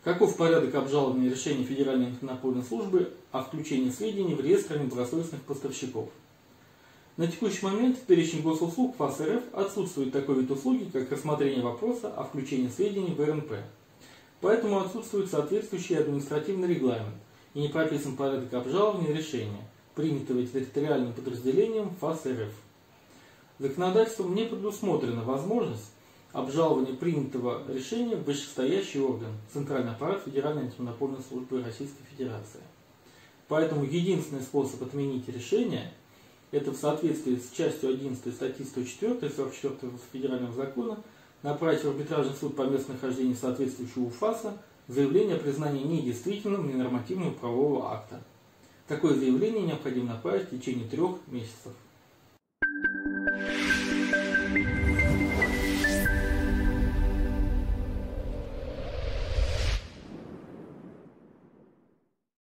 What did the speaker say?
Каков порядок обжалования решений Федеральной антимонопольной службы о включении сведений в реестр недобросовестных поставщиков? На текущий момент в перечне госуслуг ФАС РФ отсутствует такой вид услуги, как рассмотрение вопроса о включении сведений в РНП. Поэтому отсутствует соответствующий административный регламент и не прописан порядок обжалования решения, принятого территориальным подразделением ФАС РФ. Законодательством не предусмотрена возможность обжалования принятого решения в вышестоящий орган, Центральный аппарат Федеральной антимонопольной службы Российской Федерации. Поэтому единственный способ отменить решение – это в соответствии с частью 11 статьи 104 44 Федерального закона направить в арбитражный суд по месту нахождения соответствующего УФАСа заявление о признании недействительным ненормативного правового акта. Такое заявление необходимо направить в течение 3 месяцев.